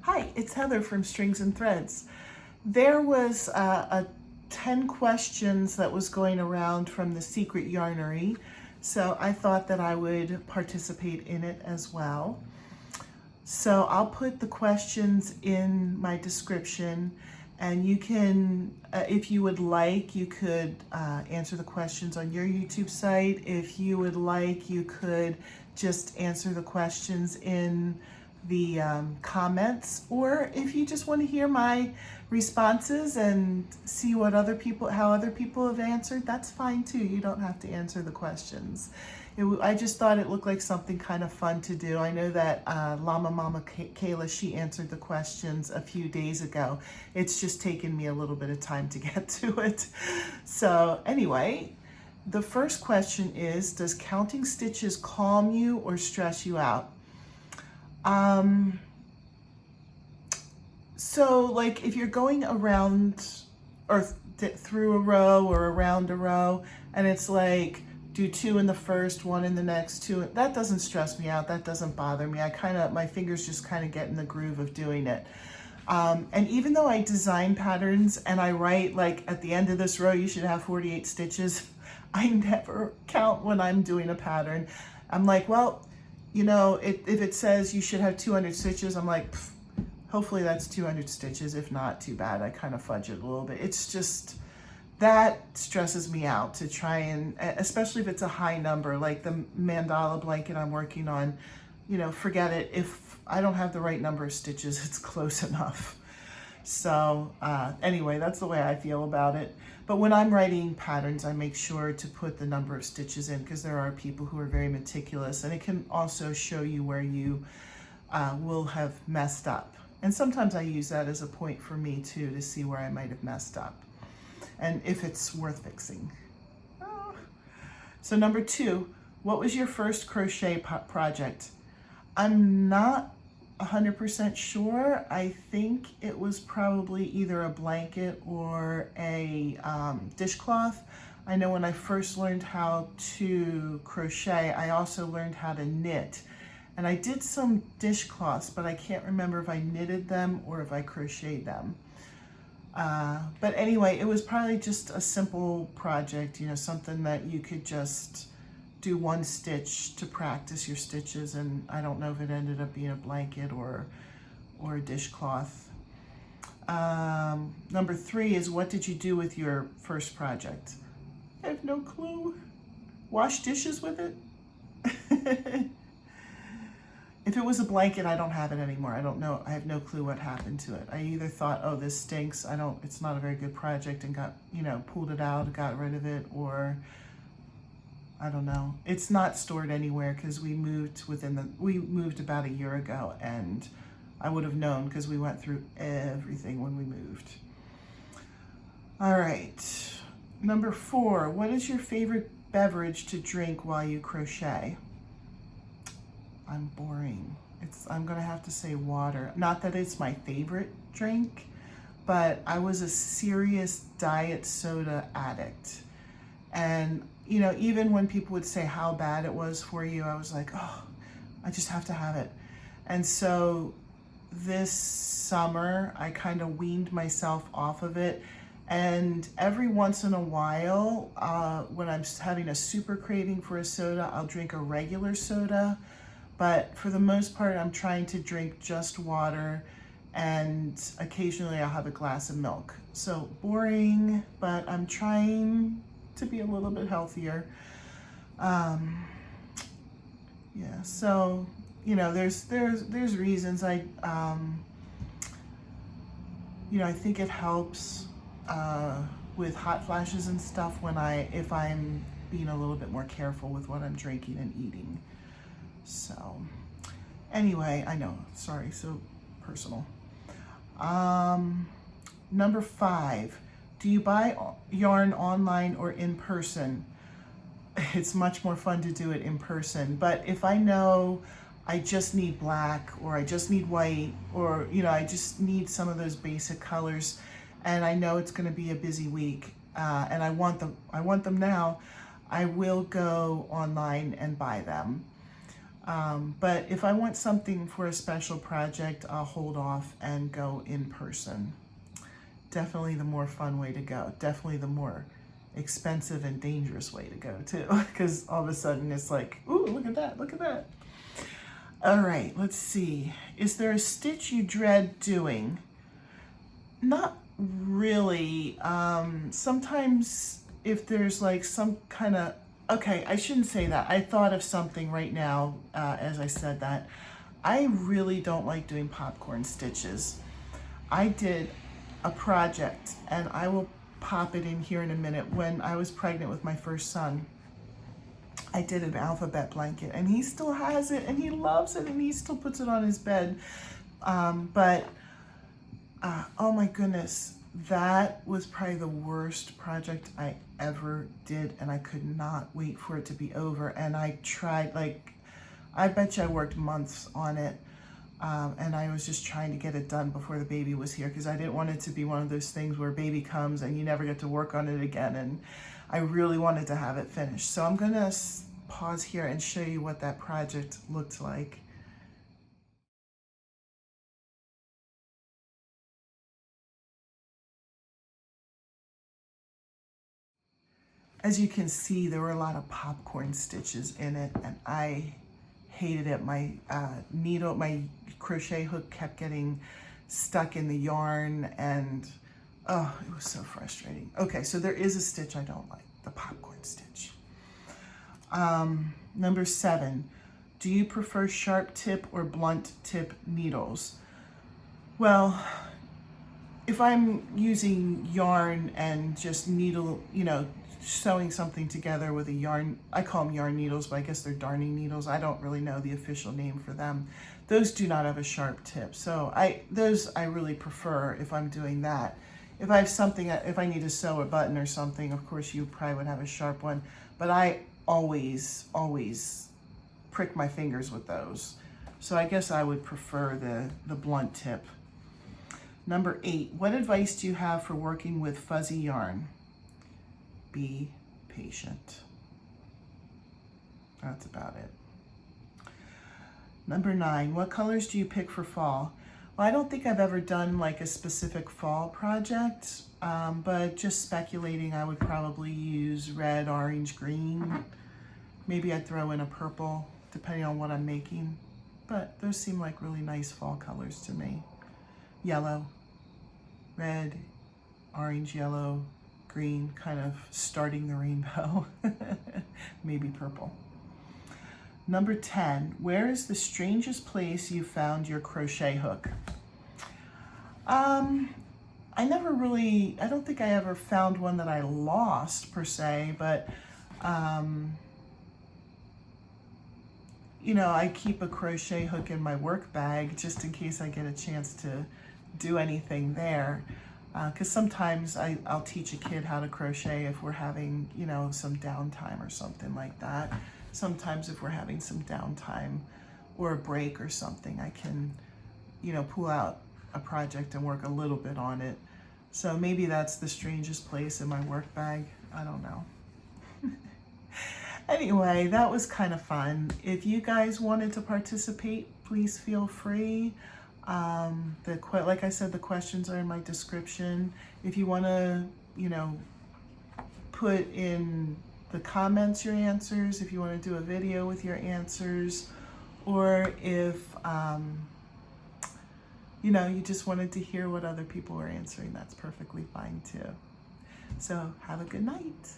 Hi, it's Heather from Strings and Threads. There was a 10 questions that was going around from the Secret Yarnery, so I thought that I would participate in it as well. So I'll put the questions in my description, and you can, if you would like, you could answer the questions on your YouTube site. If you would like, you could just answer the questions in the comments, or if you just want to hear my responses and see what how other people have answered, that's fine too. You don't have to answer the questions. I just thought it looked like something kind of fun to do. I know that Llama Mama Kayla, she answered the questions a few days ago. It's just taken me a little bit of time to get to it. So anyway, the first question is, does counting stitches calm you or stress you out? So like if you're going around or through a row or around a row and it's like do 2 in the first, 1 in the next, 2, that doesn't stress me out. That doesn't bother me. My fingers just kind of get in the groove of doing it. And even though I design patterns and I write like at the end of this row, you should have 48 stitches, I never count when I'm doing a pattern. I'm like, well, you know, if it says you should have 200 stitches, I'm like, hopefully that's 200 stitches. If not, too bad. I kind of fudge it a little bit. It's just, that stresses me out to try and, especially if it's a high number, like the mandala blanket I'm working on, you know, forget it. If I don't have the right number of stitches, it's close enough. So anyway, that's the way I feel about it. But when I'm writing patterns, I make sure to put the number of stitches in because there are people who are very meticulous, and it can also show you where you will have messed up. And sometimes I use that as a point for me too, to see where I might have messed up and if it's worth fixing. Oh. So number 2, what was your first crochet project? I'm not 100% sure. I think it was probably either a blanket or a dishcloth. I know when I first learned how to crochet, I also learned how to knit. And I did some dishcloths, but I can't remember if I knitted them or if I crocheted them. But anyway, it was probably just a simple project, you know, something that you could just do 1 stitch to practice your stitches, and I don't know if it ended up being a blanket or a dishcloth. Number 3 is, what did you do with your first project? I have no clue. Wash dishes with it? If it was a blanket, I don't have it anymore. I don't know. I have no clue what happened to it. I either thought, oh, this stinks, it's not a very good project, and pulled it out, got rid of it, or I don't know. It's not stored anywhere because we moved about a year ago, and I would have known because we went through everything when we moved. All right. Number 4, what is your favorite beverage to drink while you crochet? I'm boring. I'm gonna have to say water. Not that it's my favorite drink, but I was a serious diet soda addict. And you know, even when people would say how bad it was for you, I was like, oh, I just have to have it. And so this summer, I kind of weaned myself off of it. And every once in a while, when I'm having a super craving for a soda, I'll drink a regular soda. But for the most part, I'm trying to drink just water, and occasionally I'll have a glass of milk. So boring, but I'm trying to be a little bit healthier. Yeah, so, you know, there's reasons. I think it helps with hot flashes and stuff if I'm being a little bit more careful with what I'm drinking and eating. So anyway, I know, sorry, so personal. Number 5, do you buy yarn online or in person? It's much more fun to do it in person, but if I know I just need black or I just need white, or you know, I just need some of those basic colors, and I know it's going to be a busy week, and I want them now, I will go online and buy them. But if I want something for a special project, I'll hold off and go in person. Definitely the more fun way to go. Definitely the more expensive and dangerous way to go too, because all of a sudden it's like, ooh, look at that, look at that. All right, let's see. Is there a stitch you dread doing? Not really. Sometimes if there's like some kind of, okay, I shouldn't say that. I thought of something right now as I said that. I really don't like doing popcorn stitches. I did a project, and I will pop it in here in a minute. When I was pregnant with my first son, I did an alphabet blanket, and he still has it, and he loves it, and he still puts it on his bed. Oh my goodness, that was probably the worst project I ever did, and I could not wait for it to be over. And I tried, like, I bet you I worked months on it. And I was just trying to get it done before the baby was here, because I didn't want it to be one of those things where baby comes and you never get to work on it again. And I really wanted to have it finished. So I'm gonna pause here and show you what that project looked like. As you can see, there were a lot of popcorn stitches in it, and I hated it. My my crochet hook kept getting stuck in the yarn, and oh, it was so frustrating. Okay, so there is a stitch I don't like, the popcorn stitch. Number 7, do you prefer sharp tip or blunt tip needles? Well, if I'm using yarn and just needle, sewing something together with a yarn, I call them yarn needles, but I guess they're darning needles. I don't really know the official name for them. Those do not have a sharp tip. So those I really prefer if I'm doing that. If I have something, if I need to sew a button or something, of course you probably would have a sharp one, but I always prick my fingers with those. So I guess I would prefer the blunt tip. Number 8, what advice do you have for working with fuzzy yarn? Be patient. That's about it. Number 9, what colors do you pick for fall? Well, I don't think I've ever done like a specific fall project, but just speculating, I would probably use red, orange, green. Maybe I'd throw in a purple, depending on what I'm making. But those seem like really nice fall colors to me. Yellow, red, orange, yellow, green, kind of starting the rainbow. Maybe purple. Number 10, where is the strangest place you found your crochet hook? I don't think I ever found one that I lost per se, but I keep a crochet hook in my work bag just in case I get a chance to do anything there. Because sometimes I'll teach a kid how to crochet if we're having, some downtime or something like that. Sometimes if we're having some downtime or a break or something, I can, pull out a project and work a little bit on it. So maybe that's the strangest place in my work bag. I don't know. Anyway, that was kind of fun. If you guys wanted to participate, please feel free. Like I said, the questions are in my description. If you want to, put in the comments your answers, if you want to do a video with your answers, or if, you just wanted to hear what other people were answering, that's perfectly fine too. So have a good night.